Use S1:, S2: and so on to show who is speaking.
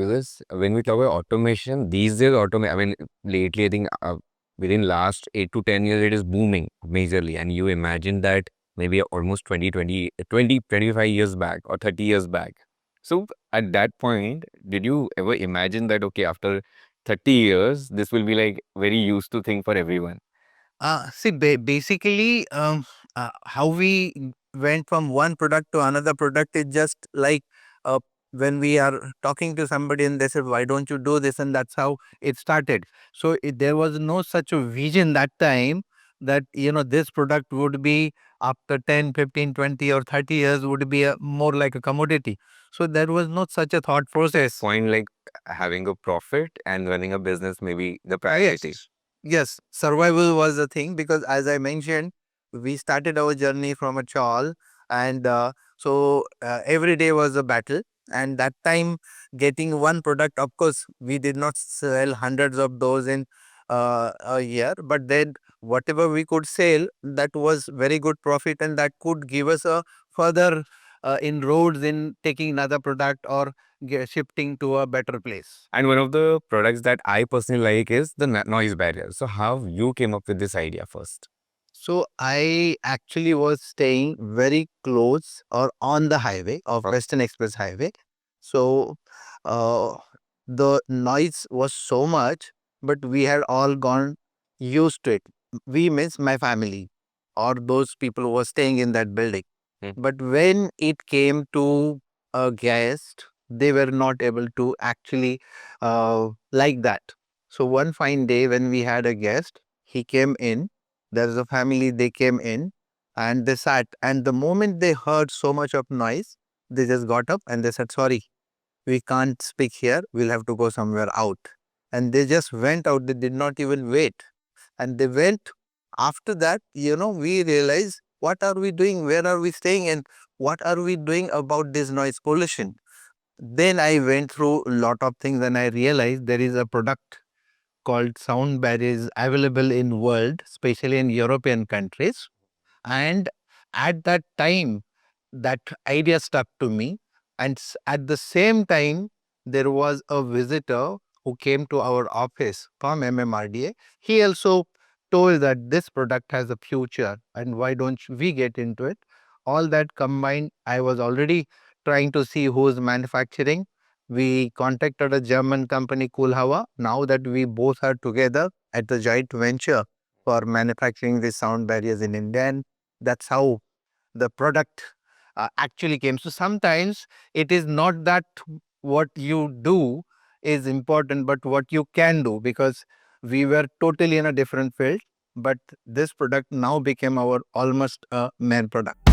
S1: Because when we talk about automation, these days, I mean, lately, I think within last 8 to 10 years, it is booming majorly. And you imagine that maybe almost 25 years back or 30 years back. So at that point, did you ever imagine that, okay, after 30 years, this will be like very used to thing for everyone?
S2: Basically, how we went from one product to another product is just like uh, when we are talking to somebody and they said, "Why don't you do this?" And that's how it started. So there was no such a vision that time that this product would be after 10, 15, 20, or 30 years would be more like a commodity. So there was not such a thought process.
S1: Point like having a profit and running a business, maybe the priority.
S2: Yes, survival was a thing because, as I mentioned, we started our journey from a chawl, and every day was a battle. And that time, getting one product, of course, we did not sell hundreds of those in a year, but then whatever we could sell, that was very good profit, and that could give us a further inroads in taking another product or shifting to a better place.
S1: And one of the products that I personally like is the noise barrier. So how you came up with this idea first?
S2: So I actually was staying very close or on the highway of Western Express Highway. So uh, the noise was so much, but we had all gone used to it. We means my family or those people who were staying in that building.
S1: Hmm.
S2: But when it came to a guest, they were not able to actually like that. So one fine day when we had a guest, he came in. There's a family, they came in and they sat. And the moment they heard so much of noise, they just got up and they said, "Sorry, we can't speak here. We'll have to go somewhere out." And they just went out. They did not even wait. And they went. After that, we realized, what are we doing? Where are we staying? And what are we doing about this noise pollution? Then I went through a lot of things and I realized there is a product called sound barriers available in world, especially in European countries. And at that time, that idea stuck to me. And at the same time, there was a visitor who came to our office from MMRDA. He also told that this product has a future and why don't we get into it? All that combined, I was already trying to see who's manufacturing. We contacted a German company, Kulhava. Now that we both are together at the joint venture for manufacturing these sound barriers in India, and that's how the product actually came. So sometimes it is not that what you do is important, but what you can do, because we were totally in a different field. But this product now became our almost a main product.